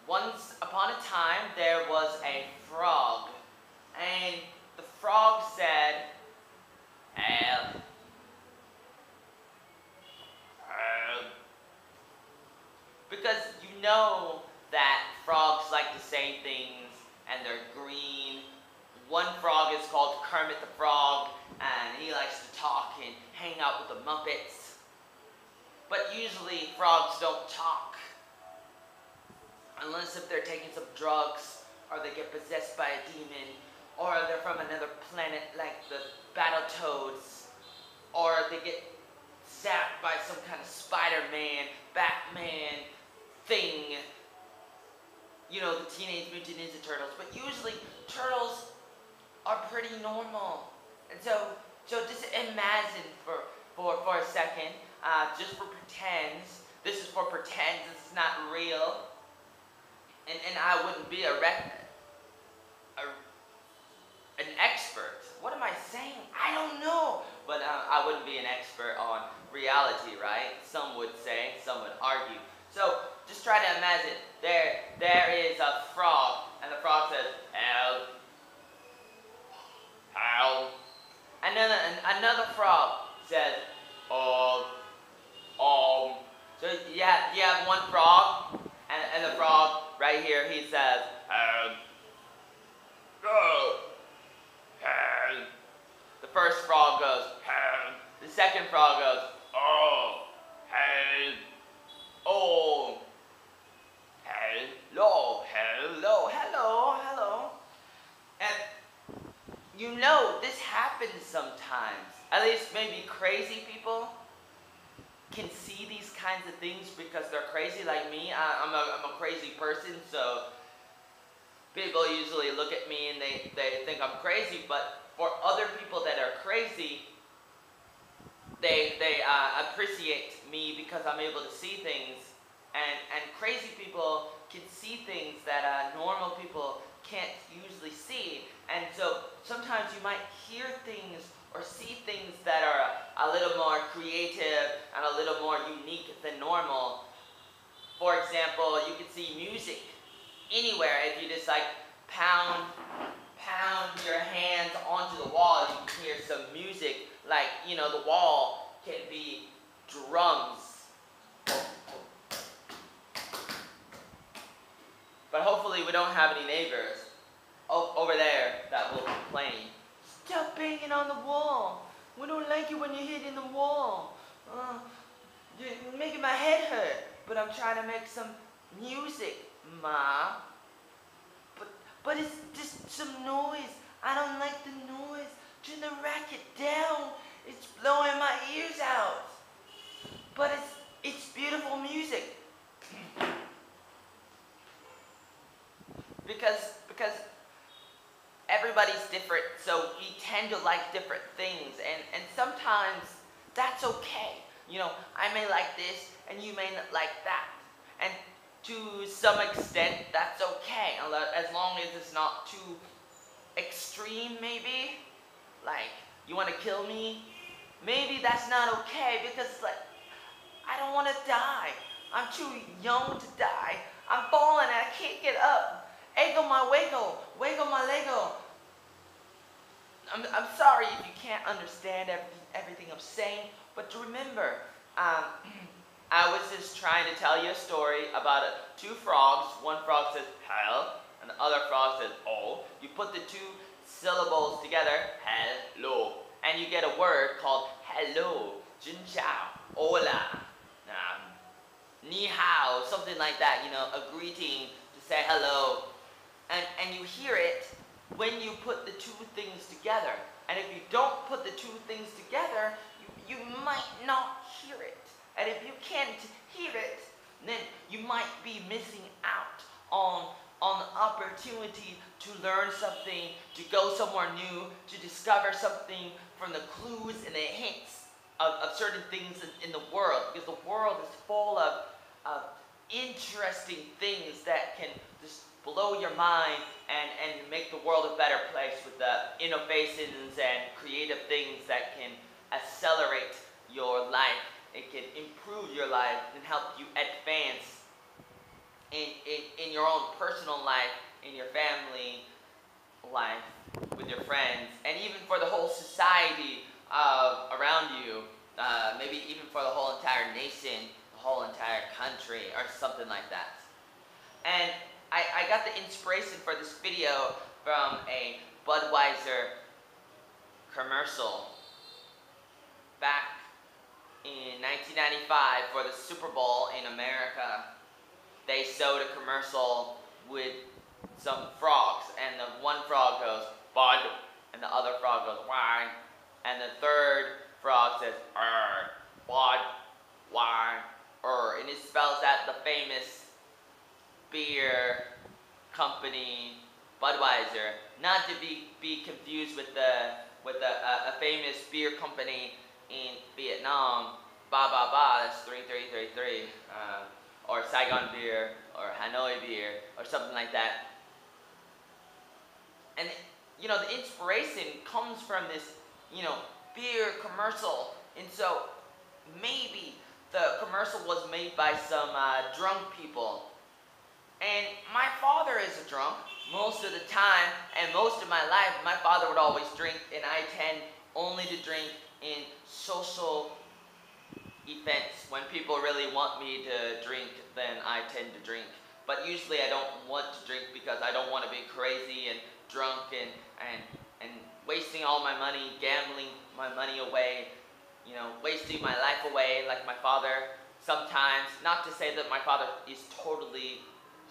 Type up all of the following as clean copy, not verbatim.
Once upon a time, there was a frog, and the frog said, "Help, help." Because you know that frogs like to say things, and they're green. One frog is called Kermit the Frog, and he likes to talk and hang out with the Muppets. But usually, frogs don't talk. Unless if they're taking some drugs, or they get possessed by a demon, or they're from another planet like the Battletoads, or they get zapped by some kind of Spider-Man, Batman thing. You know, the Teenage Mutant Ninja Turtles. But usually, turtles are pretty normal. And so just imagine for a second, just for pretends. This is for pretends, this is not real. And I wouldn't be an expert. What am I saying? I don't know. But I wouldn't be an expert on reality, right? Some would say, some would argue. So just try to imagine there is a frog, and the frog says, "Help, help." And then another frog says, "Oh, oh." So you have one frog, and the frog right here, he says, "Help, go, help." The first frog goes, "Help." The second frog goes, "Oh, help, oh, hello, hello, hello, hello." And you know, this happens sometimes. At least maybe crazy people can see these kinds of things because they're crazy like me. I'm a crazy person, so people usually look at me and they think I'm crazy. But for other people that are crazy, they appreciate me because I'm able to see things. And crazy people can see things that normal people can't usually see. And so sometimes you might hear things or see things that are a little more creative and a little more unique than normal. For example, you can see music anywhere. If you just like pound your hands onto the wall, you can hear some music. Like, you know, the wall can be drums. But hopefully we don't have any neighbors over there that will complain. "Stop banging on the wall. We don't like it when you're hitting the wall. You're making my head hurt. But I'm trying to make some music, Ma. But it's just some noise. I don't like the noise. Turn the racket down. It's blowing my ears out. But it's beautiful music." Because everybody's different, so we tend to like different things, and sometimes that's okay. You know, I may like this, and you may not like that, and to some extent, that's okay, as long as it's not too extreme, maybe. Like, you want to kill me? Maybe that's not okay, because, like, I don't want to die. I'm too young to die. I'm falling and I can't get up. Ego my wago, wago my Lego. I'm sorry if you can't understand everything I'm saying, but remember, I was just trying to tell you a story about two frogs. One frog says, "Help," and the other frog says, "Oh." You put the two syllables together, hello, and you get a word called hello, jin chao, hola, ni hao, something like that, you know, a greeting to say hello. And you hear it when you put the two things together. And if you don't put the two things together, you might not hear it. And if you can't hear it, then you might be missing out on the opportunity to learn something, to go somewhere new, to discover something from the clues and the hints of certain things in the world. Because the world is full of interesting things that can just blow your mind and make the world a better place with the innovations and creative things that can accelerate your life. It can improve your life and help you advance in your own personal life, in your family life, with your friends, and even for the whole society around you, maybe even for the whole entire nation, the whole entire country, or something like that. And I got the inspiration for this video from a Budweiser commercial back in 1995 for the Super Bowl in America. They showed a commercial with some frogs, and the one frog goes, Bud, and the other frog goes, why? And the third frog says, Bud, why? And it spells out the famous beer company Budweiser, not to be confused with a famous beer company in Vietnam, that's 3333, or Saigon beer, or Hanoi beer, or something like that. And the inspiration comes from this, beer commercial, and so maybe the commercial was made by some drunk people. And my father is a drunk most of the time, and most of my life my father would always drink, and I tend only to drink in social events. When people really want me to drink, then I tend to drink. But usually I don't want to drink because I don't want to be crazy and drunk and wasting all my money, gambling my money away, wasting my life away like my father sometimes. Not to say that my father is totally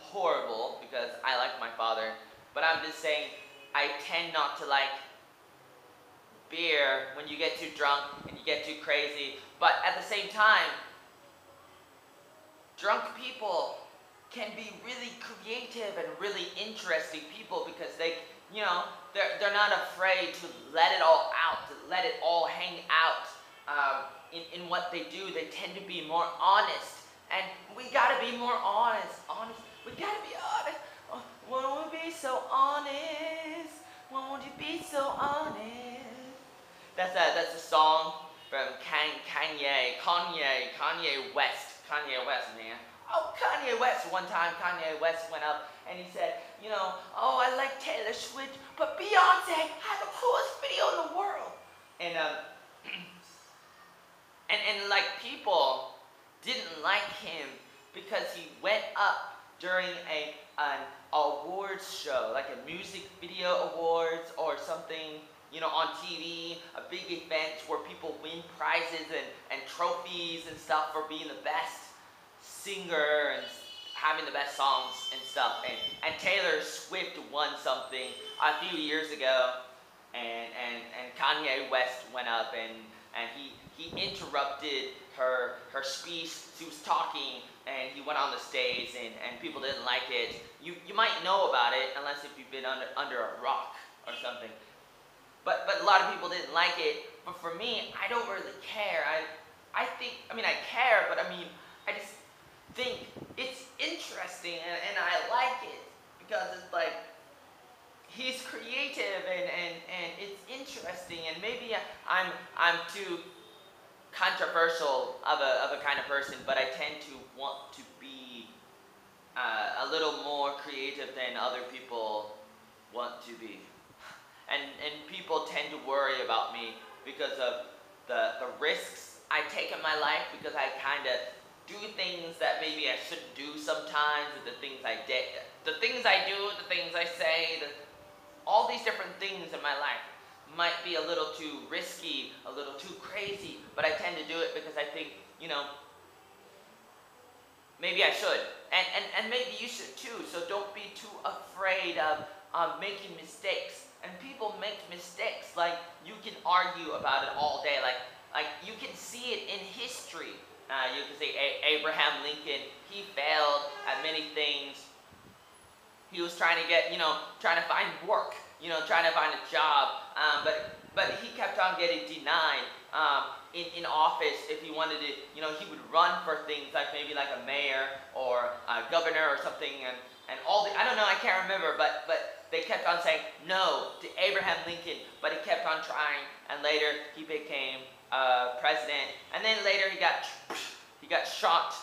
horrible, because I like my father, but I'm just saying I tend not to like beer when you get too drunk and you get too crazy. But at the same time, drunk people can be really creative and really interesting people, because they're not afraid to let it all out, to let it all hang out in what they do. They tend to be more honest, and we gotta be more honest. We gotta be honest. Oh, won't we be so honest? Won't you be so honest? That's a song from Kanye West. Kanye West, man. Oh, Kanye West. One time Kanye West went up and he said, oh, I like Taylor Swift, but Beyonce had the coolest video in the world. And and like, people didn't like him because he went up during an awards show, like a music video awards or something, on TV, a big event where people win prizes and trophies and stuff for being the best singer and having the best songs and stuff. And Taylor Swift won something a few years ago, and Kanye West went up and he interrupted her speech. She was talking, and he went on the stage, and people didn't like it. You might know about it, unless if you've been under a rock or something. But a lot of people didn't like it. But for me, I don't really care. I care, but I just think it's interesting, and I like it, because it's like, he's creative, and it's interesting, and maybe I'm too controversial of a kind of person, but I tend to want to be a little more creative than other people want to be. And people tend to worry about me because of the risks I take in my life, because I kind of do things that maybe I shouldn't do sometimes, with the things I do, the things I say, all these different things in my life might be a little too risky, a little too crazy, but I tend to do it because I think, maybe I should, and maybe you should too. So don't be too afraid of making mistakes. And people make mistakes. Like, you can argue about it all day. Like you can see it in history. You can say Abraham Lincoln, he failed at many things. He was trying to get, trying to find work, trying to find a job, but he kept on getting denied in office. If he wanted to, he would run for things like maybe like a mayor or a governor or something, and all the, I don't know, I can't remember, but they kept on saying no to Abraham Lincoln, but he kept on trying, and later he became president, and then later he got shot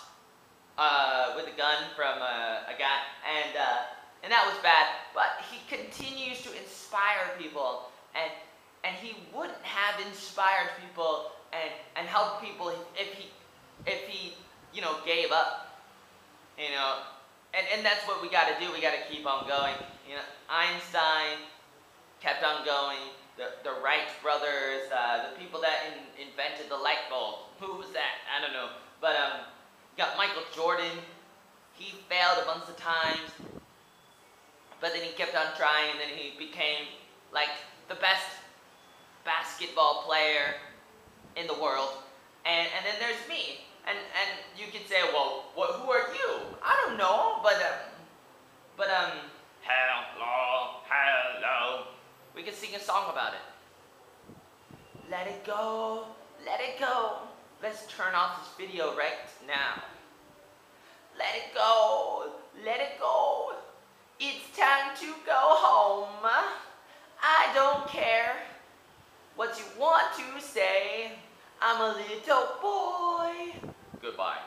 with a gun from a guy, and that was bad. But he continues to inspire people, and he wouldn't have inspired people and helped people if he gave up. You know, and that's what we got to do. We got to keep on going. You know, Einstein kept on going. The Wright brothers, the people that invented the light bulb. Who was that? I don't know. But got Michael Jordan. He failed a bunch of times, but then he kept on trying, and then he became like the best basketball player in the world. And then there's me. And you could say, well, who are you? I don't know, but hello. We could sing a song about it. Let it go, let it go. Let's turn off this video right now. Let it go, let it go. It's time to go home. I don't care what you want to say. I'm a little boy. Goodbye.